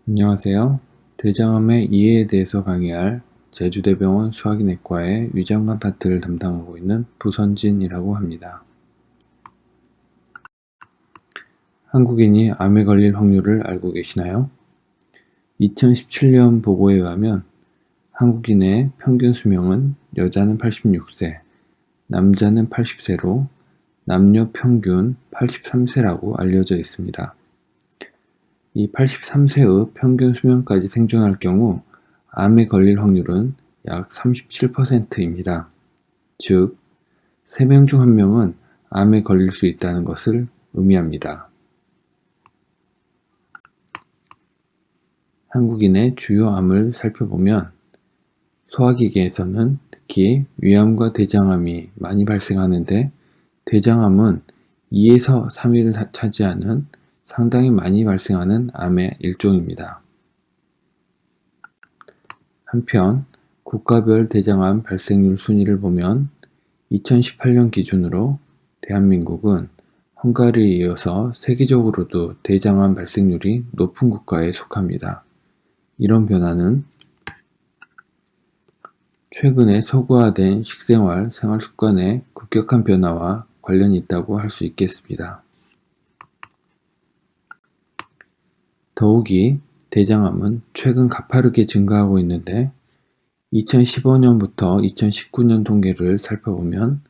안녕하세요. 대장암의 이해에 대해서 강의할 제주대병원 소화기내과의 위장관 파트를 담당하고 있는 부선진이라고 합니다. 한국인이 암에 걸릴 확률을 알고 계시나요? 2017년 보고에 의하면 한국인의 평균 수명은 여자는 86세, 남자는 80세로 남녀 평균 83세라고 알려져 있습니다. 이 83세의 평균 수명까지 생존할 경우 암에 걸릴 확률은 약 37%입니다. 즉, 3명 중 1명은 암에 걸릴 수 있다는 것을 의미합니다. 한국인의 주요 암을 살펴보면 소화기계에서는 특히 위암과 대장암이 많이 발생하는데 대장암은 2에서 3위를 차지하는 상당히 많이 발생하는 암의 일종입니다. 한편 국가별 대장암 발생률 순위를 보면 2018년 기준으로 대한민국은 헝가리에 이어서 세계적으로도 대장암 발생률이 높은 국가에 속합니다. 이런 변화는 최근에 서구화된 식생활, 생활습관의 급격한 변화와 관련이 있다고 할 수 있겠습니다. 더욱이 대장암은 최근 가파르게 증가하고 있는데 2015년부터 2019년 통계를 살펴보면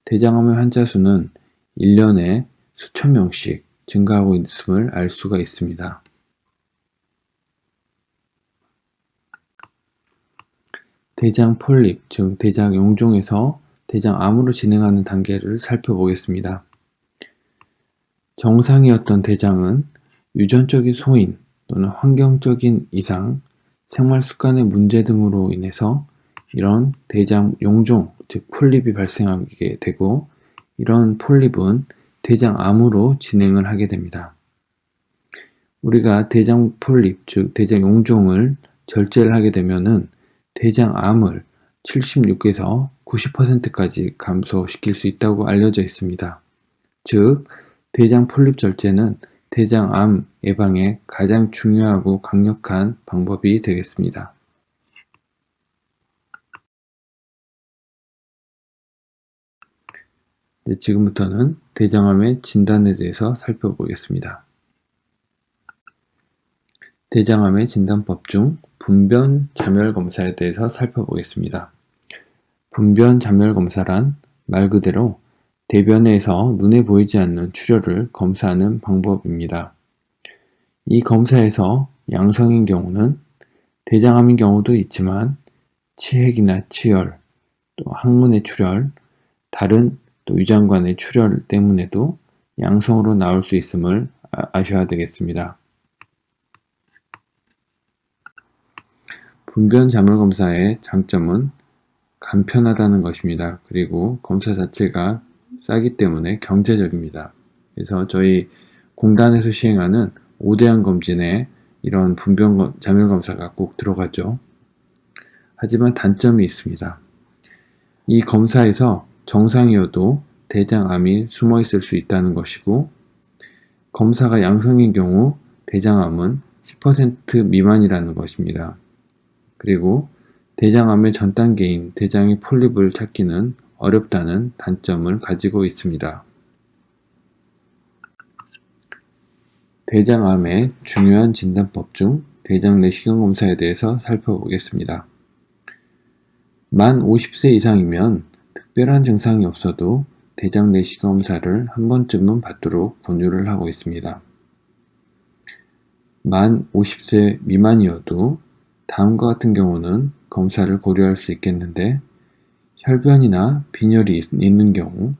대장암의 환자 수는 1년에 수천 명씩 증가하고 있음을 알 수가 있습니다. 대장 폴립, 즉 대장 용종에서 대장암으로 진행하는 단계를 살펴보겠습니다. 정상이었던 대장은 유전적인 소인 또는 환경적인 이상, 생활 습관의 문제 등으로 인해서 이런 대장 용종, 즉 폴립이 발생하게 되고 이런 폴립은 대장암으로 진행을 하게 됩니다. 우리가 대장 폴립, 즉 대장 용종을 절제를 하게 되면은 대장암을 76에서 90%까지 감소시킬 수 있다고 알려져 있습니다. 즉, 대장 폴립 절제는 대장암 예방에 가장 중요하고 강력한 방법이 되겠습니다. 지금부터는 대장암의 진단에 대해서 살펴보겠습니다. 대장암의 진단법 중 분변 자멸 검사에 대해서 살펴보겠습니다. 분변 자멸 검사란 말 그대로 대변에서 눈에 보이지 않는 출혈을 검사하는 방법입니다. 이 검사에서 양성인 경우는 대장암인 경우도 있지만 치핵이나 치열, 또 항문의 출혈, 다른 또 위장관의 출혈 때문에도 양성으로 나올 수 있음을 아셔야 되겠습니다. 분변 자멸 검사의 장점은 간편하다는 것입니다. 그리고 검사 자체가 싸기 때문에 경제적입니다. 그래서 저희 공단에서 시행하는 5대양 검진에 이런 분변 자멸 검사가 꼭 들어가죠. 하지만 단점이 있습니다. 이 검사에서 정상이어도 대장암이 숨어 있을 수 있다는 것이고 검사가 양성인 경우 대장암은 10% 미만이라는 것입니다. 그리고 대장암의 전 단계인 대장의 폴립을 찾기는 어렵다는 단점을 가지고 있습니다. 대장암의 중요한 진단법 중 대장 내시경 검사에 대해서 살펴보겠습니다. 만 50세 이상이면 특별한 증상이 없어도 대장 내시경 검사를 한 번쯤은 받도록 권유를 하고 있습니다. 만 50세 미만이어도 다음과 같은 경우는 검사를 고려할 수 있겠는데 혈변이나 빈혈이 있는 경우,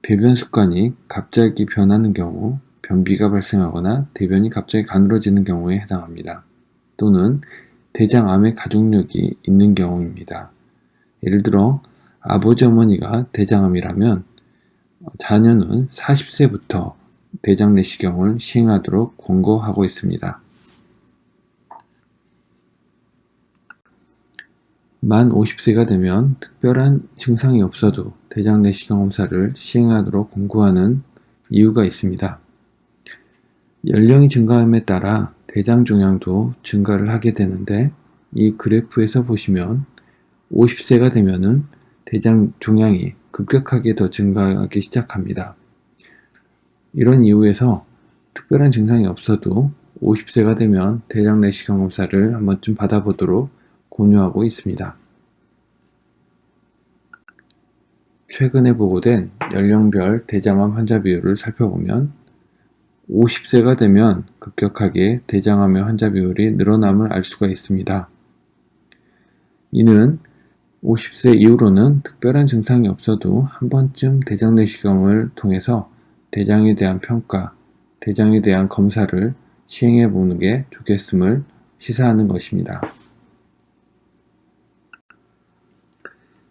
배변 습관이 갑자기 변하는 경우, 변비가 발생하거나 대변이 갑자기 가늘어지는 경우에 해당합니다. 또는 대장암의 가족력이 있는 경우입니다. 예를 들어 아버지 어머니가 대장암이라면 자녀는 40세부터 대장 내시경을 시행하도록 권고하고 있습니다. 만 50세가 되면 특별한 증상이 없어도 대장 내시경 검사를 시행하도록 권고하는 이유가 있습니다. 연령이 증가함에 따라 대장 종양도 증가를 하게 되는데, 이 그래프에서 보시면 50세가 되면은 대장 종양이 급격하게 더 증가하기 시작합니다. 이런 이유에서 특별한 증상이 없어도 50세가 되면 대장 내시경 검사를 한 번쯤 받아보도록 권유하고 있습니다. 최근에 보고된 연령별 대장암 환자 비율을 살펴보면 50세가 되면 급격하게 대장암의 환자 비율이 늘어남을 알 수가 있습니다. 이는 50세 이후로는 특별한 증상이 없어도 한 번쯤 대장 내시경을 통해서 대장에 대한 평가, 대장에 대한 검사를 시행해 보는 게 좋겠음을 시사하는 것입니다.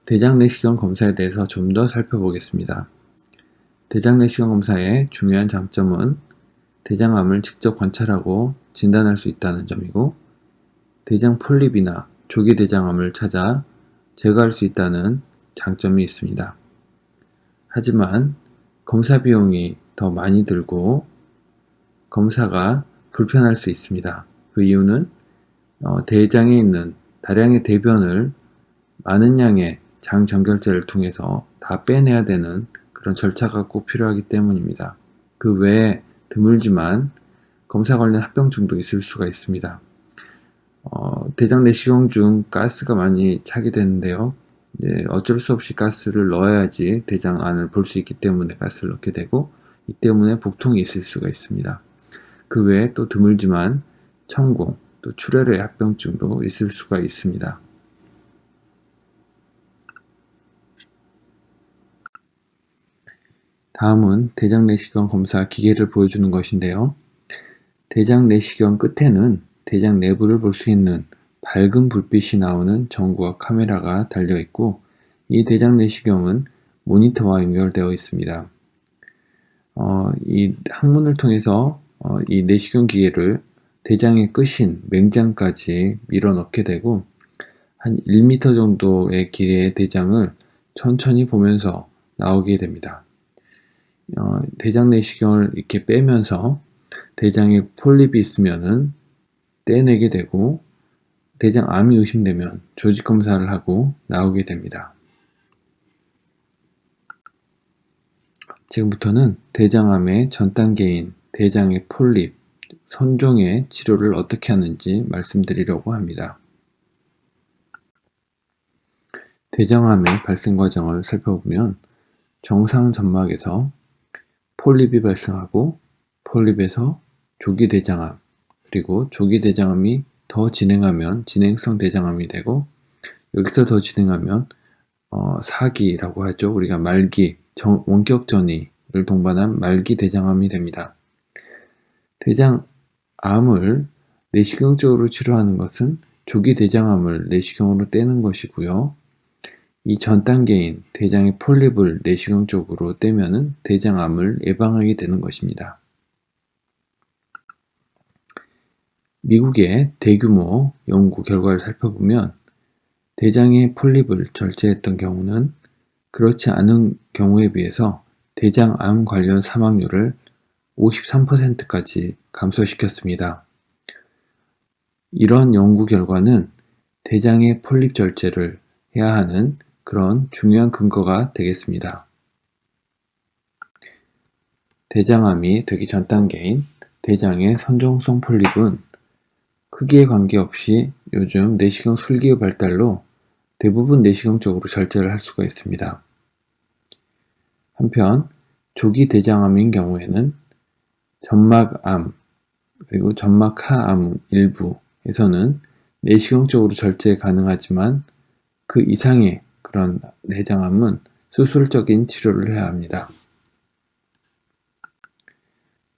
대장 내시경 검사에 대해서 좀 더 살펴보겠습니다. 대장 내시경 검사의 중요한 장점은 대장암을 직접 관찰하고 진단할 수 있다는 점이고, 대장 폴립이나 조기 대장암을 찾아 제거할 수 있다는 장점이 있습니다. 하지만 검사 비용이 더 많이 들고 검사가 불편할 수 있습니다. 그 이유는 대장에 있는 다량의 대변을 많은 양의 장 정결제를 통해서 다 빼내야 되는 그런 절차가 꼭 필요하기 때문입니다. 그 외에 드물지만 검사 관련 합병증도 있을 수가 있습니다. 대장 내시경 중 가스가 많이 차게 되는데요. 어쩔 수 없이 가스를 넣어야지 대장 안을 볼 수 있기 때문에 가스를 넣게 되고, 이 때문에 복통이 있을 수가 있습니다. 그 외에 또 드물지만 천공, 또 출혈의 합병증도 있을 수가 있습니다. 다음은 대장 내시경 검사 기계를 보여주는 것인데요. 대장 내시경 끝에는 대장 내부를 볼 수 있는 밝은 불빛이 나오는 전구와 카메라가 달려 있고, 이 대장 내시경은 모니터와 연결되어 있습니다. 이 항문을 통해서 이 내시경 기계를 대장의 끝인 맹장까지 밀어 넣게 되고, 한 1m 정도의 길이의 대장을 천천히 보면서 나오게 됩니다. 대장 내시경을 이렇게 빼면서 대장에 폴립이 있으면은 떼내게 되고, 대장암이 의심되면 조직 검사를 하고 나오게 됩니다. 지금부터는 대장암의 전 단계인 대장의 폴립, 선종의 치료를 어떻게 하는지 말씀드리려고 합니다. 대장암의 발생 과정을 살펴보면 정상 점막에서 폴립이 발생하고, 폴립에서 조기 대장암, 그리고 조기 대장암이 더 진행하면 진행성 대장암이 되고, 여기서 더 진행하면 사기라고 하죠. 우리가 말기, 원격 전이를 동반한 말기 대장암이 됩니다. 대장암을 내시경적으로 치료하는 것은 조기 대장암을 내시경으로 떼는 것이고요. 이 전 단계인 대장의 폴립을 내시경적으로 떼면은 대장암을 예방하게 되는 것입니다. 미국의 대규모 연구 결과를 살펴보면 대장의 폴립을 절제했던 경우는 그렇지 않은 경우에 비해서 대장암 관련 사망률을 53%까지 감소시켰습니다. 이런 연구 결과는 대장의 폴립 절제를 해야 하는 그런 중요한 근거가 되겠습니다. 대장암이 되기 전 단계인 대장의 선종성 폴립은 크기에 관계없이 요즘 내시경 술기의 발달로 대부분 내시경적으로 절제를 할 수가 있습니다. 한편 조기 대장암인 경우에는 점막암 그리고 점막하암 일부에서는 내시경적으로 절제 가능하지만 그 이상의 그런 대장암은 수술적인 치료를 해야 합니다.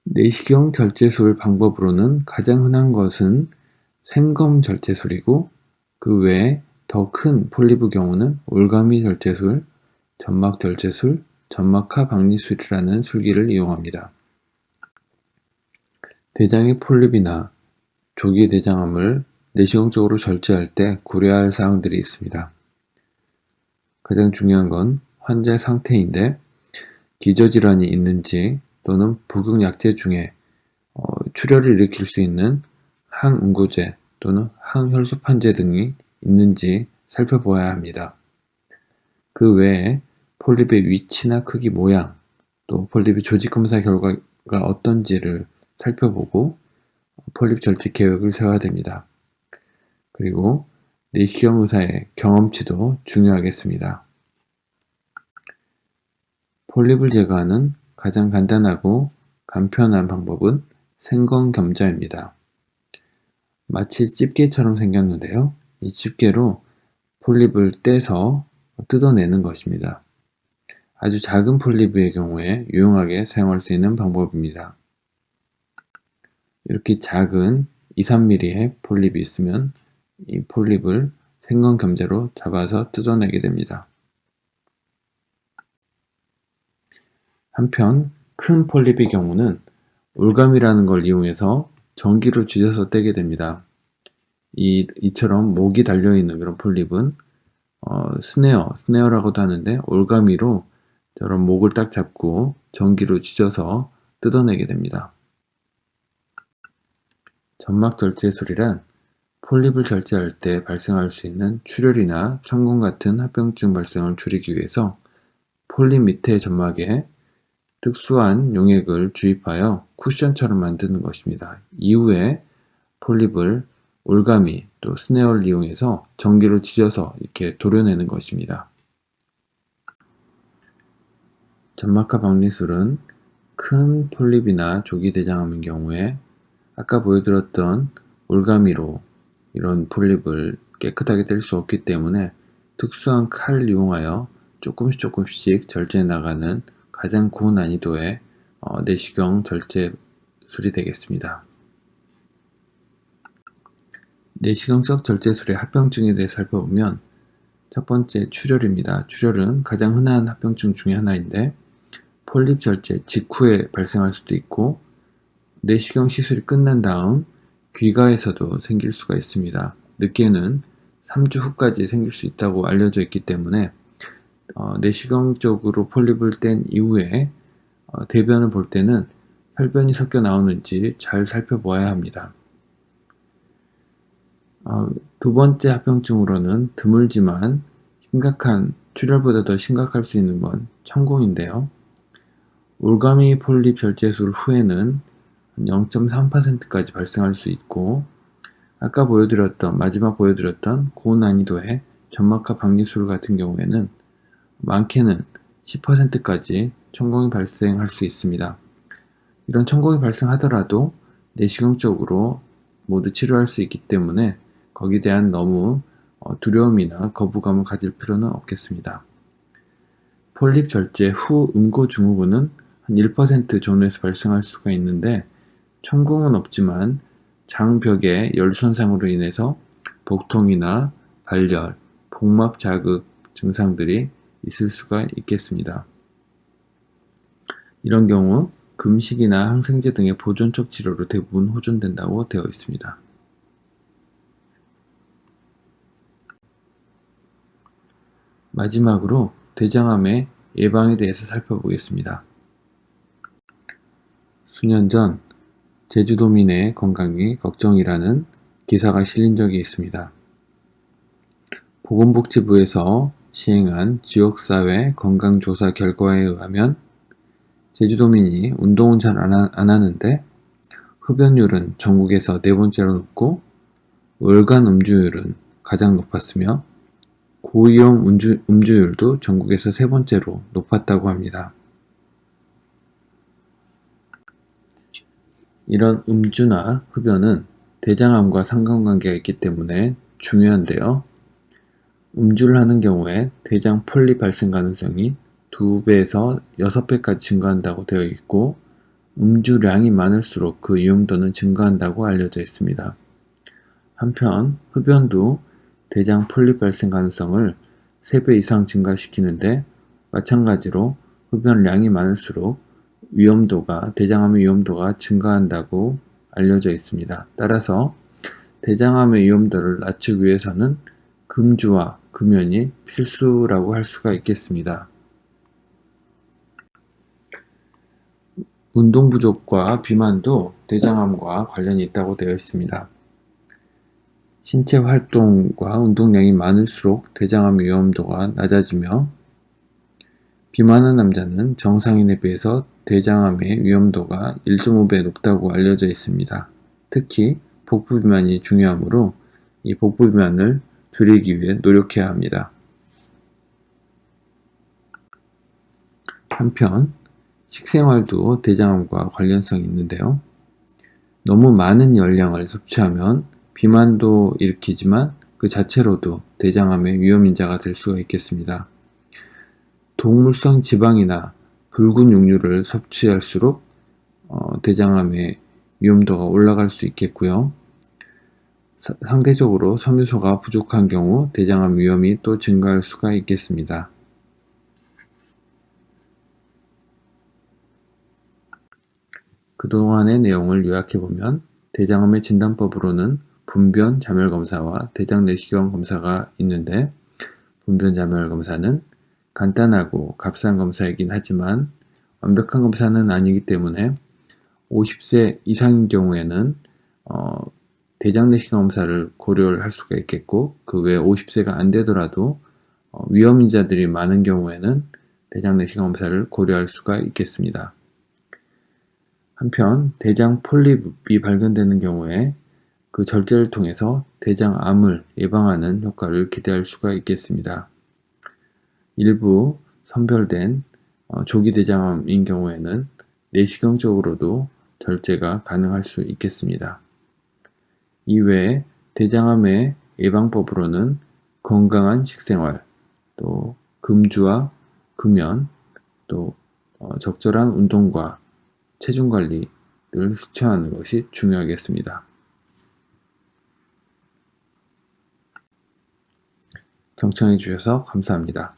내시경 절제술 방법으로는 가장 흔한 것은 생검 절제술이고, 그 외에 더 큰 폴립의 경우는 올가미 절제술, 점막 절제술, 점막하 박리술이라는 술기를 이용합니다. 대장의 폴립이나 조기 대장암을 내시경적으로 절제할 때 고려해야 할 사항들이 있습니다. 가장 중요한 건 환자의 상태인데, 기저질환이 있는지 또는 복용 약제 중에 출혈을 일으킬 수 있는 항응고제 또는 항혈소판제 등이 있는지 살펴보아야 합니다. 그 외에 폴립의 위치나 크기, 모양, 또 폴립의 조직 검사 결과가 어떤지를 살펴보고 폴립 절제 계획을 세워야 됩니다. 그리고 내시경 의사의 경험치도 중요하겠습니다. 폴립을 제거하는 가장 간단하고 간편한 방법은 생건겸자입니다. 마치 집게처럼 생겼는데요. 이 집게로 폴립을 떼서 뜯어내는 것입니다. 아주 작은 폴립의 경우에 유용하게 사용할 수 있는 방법입니다. 이렇게 작은 2-3mm의 폴립이 있으면 이 폴립을 생건겸자로 잡아서 뜯어내게 됩니다. 한편 큰 폴립의 경우는 올감이라는 걸 이용해서 전기로 쥐어서 떼게 됩니다. 이처럼 목이 달려있는 그런 폴립은 스네어라고도 하는데 올가미로 저런 목을 딱 잡고 전기로 쥐어서 뜯어내게 됩니다. 점막 절제술이란 폴립을 절제할 때 발생할 수 있는 출혈이나 천공 같은 합병증 발생을 줄이기 위해서 폴립 밑에 점막에 특수한 용액을 주입하여 쿠션처럼 만드는 것입니다. 이후에 폴립을 올가미 또 스네어를 이용해서 전기로 찢어서 이렇게 도려내는 것입니다. 점막하 박리술은 큰 폴립이나 조기대장암의 경우에 아까 보여드렸던 올가미로 이런 폴립을 깨끗하게 뗄 수 없기 때문에 특수한 칼을 이용하여 조금씩 절제해 나가는 가장 고난이도의 내시경 절제술이 되겠습니다. 내시경적 절제술의 합병증에 대해 살펴보면 첫 번째 출혈입니다. 출혈은 가장 흔한 합병증 중에 하나인데 폴립 절제 직후에 발생할 수도 있고 내시경 시술이 끝난 다음 귀가에서도 생길 수가 있습니다. 늦게는 3주 후까지 생길 수 있다고 알려져 있기 때문에 내시경적으로 폴립을 뗀 이후에 대변을 볼 때는 혈변이 섞여 나오는지 잘 살펴보아야 합니다. 두 번째 합병증으로는 드물지만 심각한 출혈보다 더 심각할 수 있는 건 천공인데요. 올가미 폴립 절제술 후에는 0.3%까지 발생할 수 있고 아까 마지막 보여드렸던 고난이도의 점막하 박리술 같은 경우에는 많게는 10%까지 천공이 발생할 수 있습니다. 이런 천공이 발생하더라도 내시경적으로 모두 치료할 수 있기 때문에 거기에 대한 너무 두려움이나 거부감을 가질 필요는 없겠습니다. 폴립 절제 후 응고증후군은 한 1% 전후에서 발생할 수가 있는데 천공은 없지만 장벽의 열 손상으로 인해서 복통이나 발열, 복막 자극 증상들이 있을 수가 있겠습니다. 이런 경우 금식이나 항생제 등의 보존적 치료로 대부분 호전된다고 되어 있습니다. 마지막으로 대장암의 예방에 대해서 살펴보겠습니다. 수년 전 제주도민의 건강이 걱정이라는 기사가 실린 적이 있습니다. 보건복지부에서 시행한 지역사회 건강조사 결과에 의하면 제주도민이 운동은 잘 안 하는데 흡연율은 전국에서 4번째로 높고 월간 음주율은 가장 높았으며 고위험 음주율도 전국에서 3번째로 높았다고 합니다. 이런 음주나 흡연은 대장암과 상관관계가 있기 때문에 중요한데요. 음주를 하는 경우에 대장 폴립 발생 가능성이 2배에서 6배까지 증가한다고 되어 있고 음주량이 많을수록 그 위험도는 증가한다고 알려져 있습니다. 한편 흡연도 대장 폴립 발생 가능성을 3배 이상 증가시키는데 마찬가지로 흡연량이 많을수록 대장암의 위험도가 증가한다고 알려져 있습니다. 따라서 대장암의 위험도를 낮추기 위해서는 금주와 금연이 필수라고 할 수가 있겠습니다. 운동 부족과 비만도 대장암과 관련이 있다고 되어 있습니다. 신체 활동과 운동량이 많을수록 대장암 위험도가 낮아지며 비만한 남자는 정상인에 비해서 대장암의 위험도가 1.5배 높다고 알려져 있습니다. 특히 복부비만이 중요하므로 이 복부비만을 줄이기 위해 노력해야 합니다. 한편 식생활도 대장암과 관련성이 있는데요. 너무 많은 열량을 섭취하면 비만도 일으키지만 그 자체로도 대장암의 위험인자가 될 수가 있겠습니다. 동물성 지방이나 붉은 육류를 섭취할수록 대장암의 위험도가 올라갈 수 있겠고요. 상대적으로 섬유소가 부족한 경우 대장암 위험이 또 증가할 수가 있겠습니다. 그동안의 내용을 요약해보면 대장암의 진단법으로는 분변 자멸 검사와 대장 내시경 검사가 있는데 분변 자멸 검사는 간단하고 값싼 검사이긴 하지만 완벽한 검사는 아니기 때문에 50세 이상인 경우에는 대장 내시경 검사를 고려를 할 수가 있겠고 그 외에 50세가 안 되더라도 위험인자들이 많은 경우에는 대장 내시경 검사를 고려할 수가 있겠습니다. 한편 대장 폴립이 발견되는 경우에 그 절제를 통해서 대장암을 예방하는 효과를 기대할 수가 있겠습니다. 일부 선별된 조기 대장암인 경우에는 내시경적으로도 절제가 가능할 수 있겠습니다. 이외에 대장암의 예방법으로는 건강한 식생활, 또 금주와 금연, 또 적절한 운동과 체중 관리를 실천하는 것이 중요하겠습니다. 경청해 주셔서 감사합니다.